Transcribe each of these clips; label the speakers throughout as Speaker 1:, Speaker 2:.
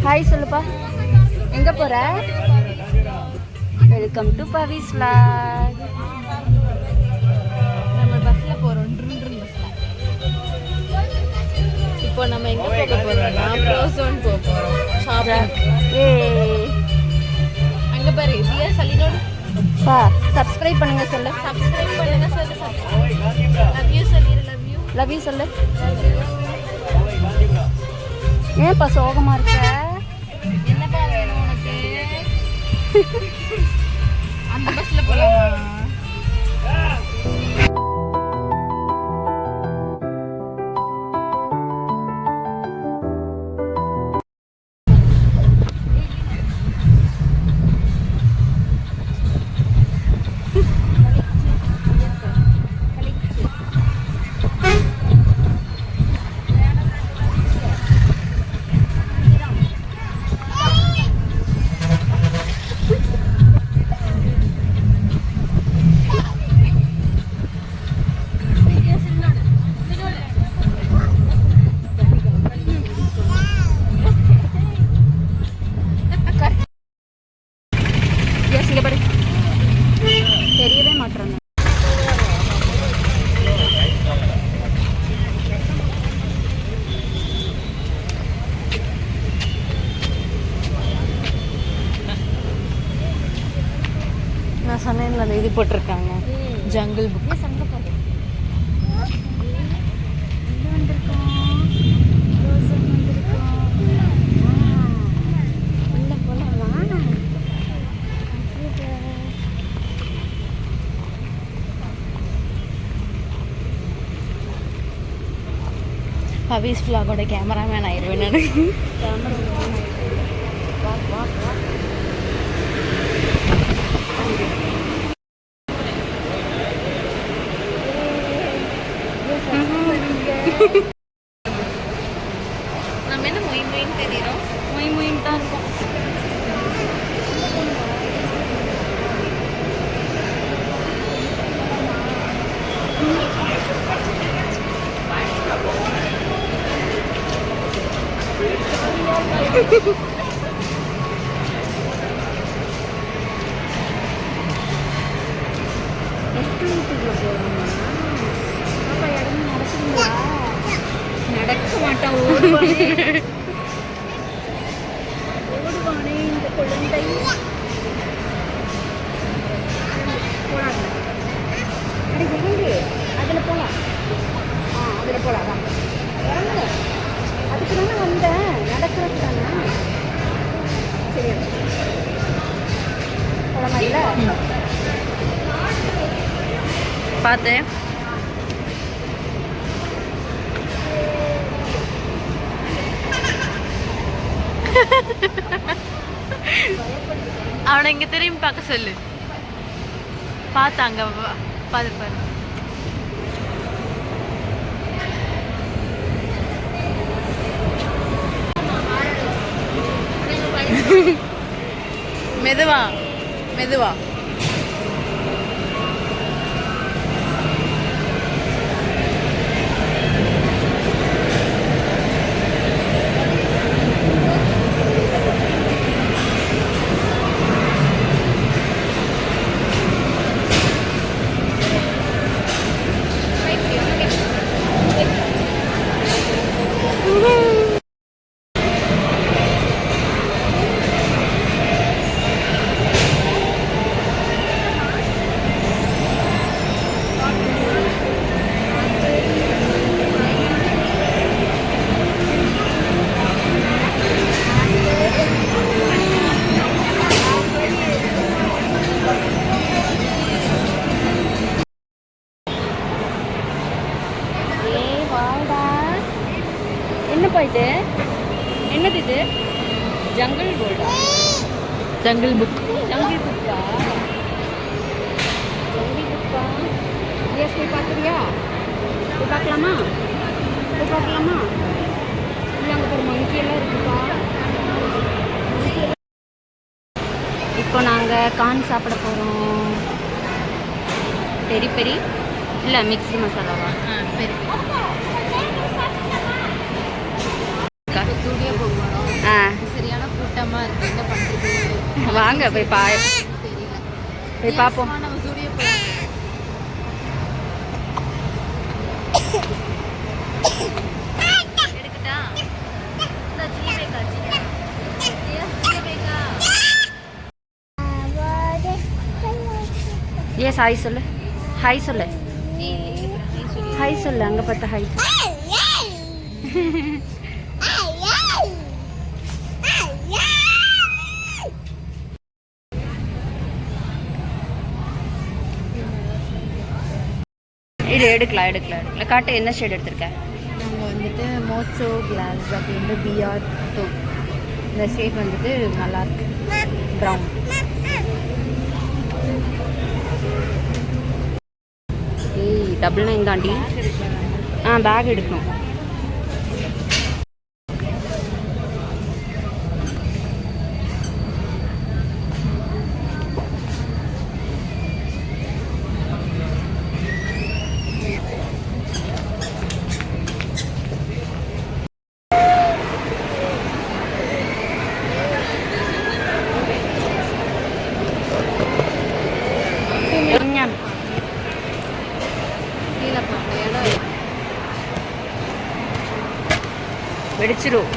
Speaker 1: Hi சொல்லுப்பா. எங்க போற? Welcome to Pavis vlog.
Speaker 2: நம்ம பஸ்ல போறோம். இப்போ நம்ம எங்க போக போறோம்னா ப்ரோசோன் போக போறோம் ஷாப்பிங். அங்க பாரு தியா சலினோட
Speaker 1: பா சப்ஸ்கிரைப் பண்ணுங்க சொல்லு.
Speaker 2: சப்ஸ்கிரைப் பண்ணுங்க சொல்லு. லவ் யூ சொல்லு.
Speaker 1: லவ் யூ சொல்லு. ஏன்ப்பா சோகமா இருக்க?
Speaker 2: என்னப்பா வேணும் உனக்கு? அந்த பஸ்ல போலாமா?
Speaker 1: தெரியவே மாட்டேறாங்க. நான் சொன்னேன்ல அந்த இது போட்டிருக்காங்க ஜங்கிள் புக். பவிஸ் vlogோட கேமராமேன் ஆயிடுவேன் நான்.
Speaker 2: நம்ம என்ன மொய் மொயின்னு தெரியுறோம்.
Speaker 1: மொயின் தான் இருக்கும். நடக்க மாட்டா ஓடுவானே இந்த குழந்தை. போடாது அதில் போகலாம். அதில் போகலாம். அதான் இறங்கு. அதுக்கு தானே வந்தேன். நடக்கிறது தானே. சரி போகலாமா? இல்லை
Speaker 2: பார்த்தேன். அவனை இங்க திரும்பி பார்க்க சொல்லு. பார்த்தாங்க பாரு பாரு. மெதுவா மெதுவா.
Speaker 1: என்னப்பா இது? என்னது இது? ஜங்கிள் கோல்டா?
Speaker 2: Jungle book.
Speaker 1: ஜங்கிள் புக்கா? ஜங்கிள் புக்கா? எஸ் போய் பார்க்குறியா? போய் பார்க்கலாமா? போய் பார்க்கலாமா? இல்லை அங்கே ஒரு மங்கியெல்லாம் இருக்குப்பா. இப்போ நாங்கள் கார்ன் சாப்பிட போகிறோம். பெரி பெரி இல்லை மிக்ஸ்டு மசாலாவா?
Speaker 2: பெரி
Speaker 1: ஸ்டூடியோ போக போகிறோம்.
Speaker 2: இடமா இருக்கு, என்ன பண்றது?
Speaker 1: வாங்க போய்
Speaker 2: தெரியல.
Speaker 1: போய் பார்ப்போம்.
Speaker 2: நம்ம சூரிய போய் எடுக்கட்டா? இந்த ஜிபே காட்சியா? ஜிபே கா?
Speaker 1: எஸ் ஹாய் சொல்லு, ஹாய் சொல்லு, ஹாய் சொல்லு, அங்கே பார்த்தா ஹாய் சொல்லு. இது எடுக்கலாம் எடுக்கலாம் எடுக்கலாம். காட்டு, என்ன ஷேட் எடுத்திருக்க?
Speaker 2: நாங்கள் வந்துட்டு மோச்சோ கிளாஸ் அப்படின்ட்டு பிஆர் 2. இந்த ஷேட் வந்துட்டு நல்லாயிருக்கு, ப்ரௌன்.
Speaker 1: ஏய் 99 தாண்டி. பேக் எடுக்கணும்.
Speaker 2: கீழே போட்ட இடம்
Speaker 1: வெடிச்சிரும்.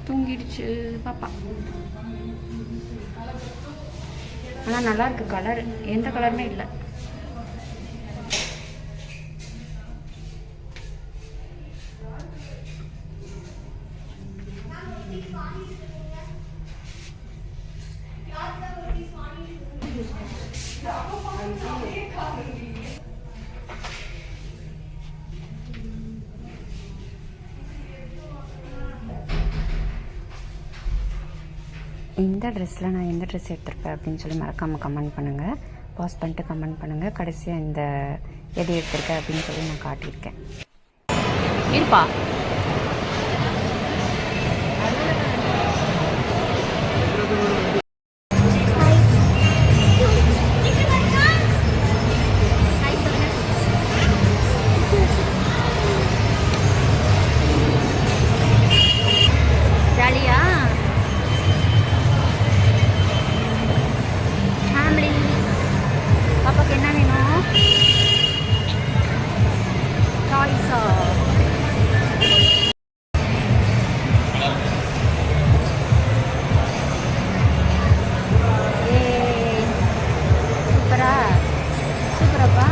Speaker 1: தூங்கிடுச்சு பாப்பா. ஆனால் நல்லா இருக்கு கலர், எந்த கலருமே இல்லை. இந்த ட்ரெஸ்ஸில் நான் எந்த ட்ரெஸ் எடுத்திருப்பேன் அப்படின்னு சொல்லி மறக்காமல் கமெண்ட் பண்ணுங்கள். பாஸ் பண்ணிட்டு கமெண்ட் பண்ணுங்கள். கடைசியாக இந்த எது எடுத்திருக்கேன் அப்படின்னு சொல்லி நான் காட்டியிருக்கேன். இருப்பா ஜாலியா பாப்பாக்கு என்ன வேணும்? டாய்ஸா? சூப்பரா சூப்பராப்பா.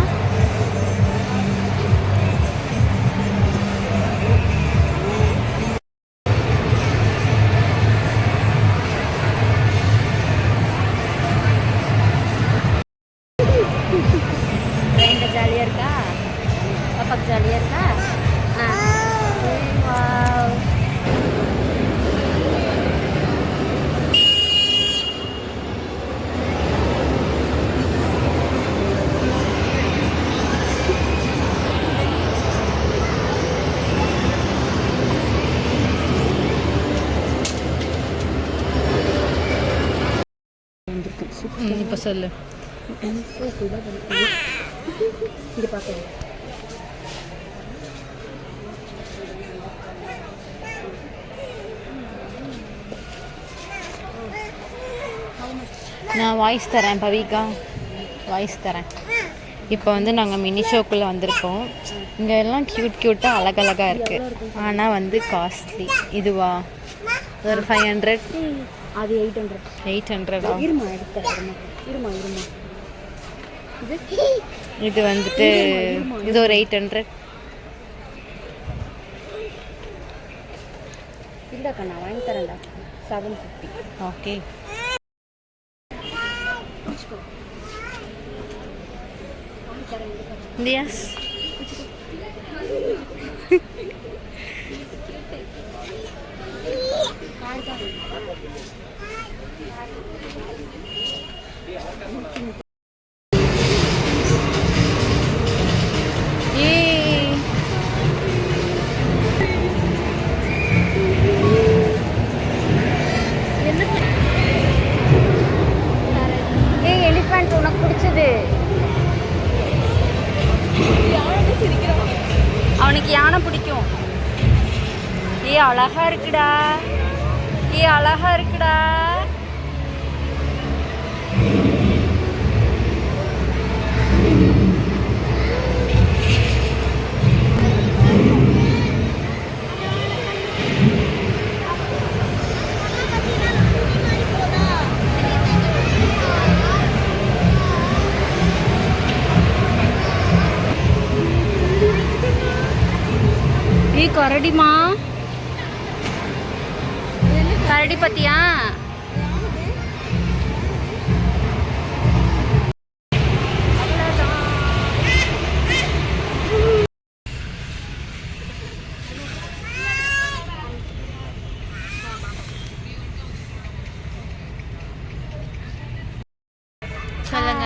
Speaker 1: ட்ரெயினில் ஜாலியாக இருக்கா? பாப்பாக்கு ஜாலியாக இருக்கா? வாவ்.
Speaker 2: இப்போ சொல்லு.
Speaker 1: இங்கே பார்க்கலாம்.
Speaker 2: நான் வாய்ஸ் தரேன் பவிகா, வாய்ஸ் தரேன். இப்போ வந்து நாங்கள் மினி ஷோக்குள்ளே வந்திருக்கோம். இங்கே எல்லாம் க்யூட்டாக அழகழகாக இருக்குது. ஆனால் வந்து காஸ்ட்லி. இதுவா ஒரு 500?
Speaker 1: அது 800.
Speaker 2: 800
Speaker 1: இருமா எடுத்துறேன். இருமா இருமா.
Speaker 2: இது வந்துட்டு இது ஒரு 800.
Speaker 1: இல்லைக்கா நான் வாங்கி தரேன்டா. 750.
Speaker 2: ஓகே. Yes.
Speaker 1: எலிஃபண்ட் உனக்கு பிடிச்சது? அவனுக்கு யானை பிடிக்கும். அழகா இருக்குடா. அழகா இருக்குடா. கரடிமா, கரடி பத்தியா?
Speaker 2: சொல்லுங்க.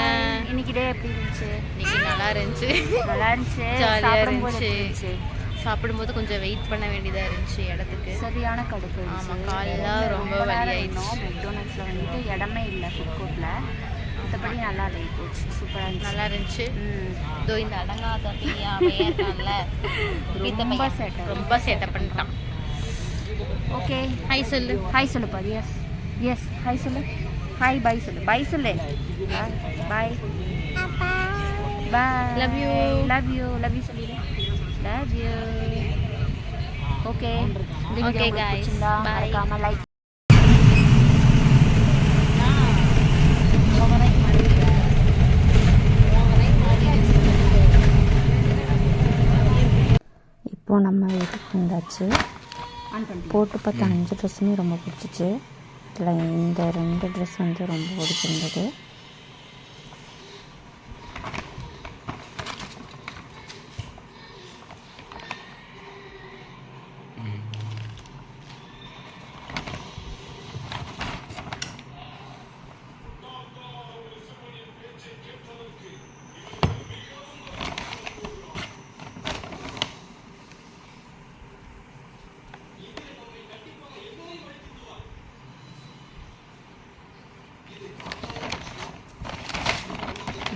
Speaker 1: இன்னைக்கு டே எப்படி இருந்துச்சு?
Speaker 2: இன்னைக்கு நல்லா இருந்துச்சு.
Speaker 1: ஜாலியா
Speaker 2: இருந்துச்சு. சாப்பிடும்போது கொஞ்சம் வெயிட் பண்ண வேண்டியதாக இருந்துச்சு இடத்துக்கு.
Speaker 1: சரியான கடுப்பு.
Speaker 2: ஆமாம், காலெலாம் ரொம்ப வலியாயிடுச்சு.
Speaker 1: மெக்டோனல்ட்ஸில் வந்துட்டு இடமே இல்லை ஃபுட் கோர்ட்டில். மற்றபடி நல்லா இல்லை, போச்சு. சூப்பராக இருந்துச்சு.
Speaker 2: நல்லா இருந்துச்சு. இதோ இந்த அடங்காத பையன்ல ரொம்ப சேட்டை பண்ணிட்டான்.
Speaker 1: ஓகே,
Speaker 2: ஹாய் சொல்லு.
Speaker 1: ஹாய் சொல்லு பாரு. எஸ் எஸ், ஹாய் சொல்லு. ஹாய், பாய் சொல்லு. பாய் சொல்லு. Bye bye.
Speaker 2: Love you.
Speaker 1: Love you. Love you சொல்லிடு. Love you. Okay.
Speaker 2: Okay guys. Bye.
Speaker 1: Like. இப்போ நம்ம வீட்டுக்கு வந்தாச்சு. போட்டு பார்த்த 5 ட்ரெஸ்ஸுமே ரொம்ப பிடிச்சிச்சு. இதில் இந்த 2 ட்ரெஸ் வந்து ரொம்ப பிடிச்சிருந்தது.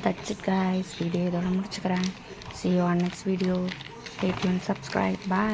Speaker 1: That's it guys, வீடியோ இதோட முடிச்சுக்கிறேன். See you on next video. Stay tuned, subscribe, bye.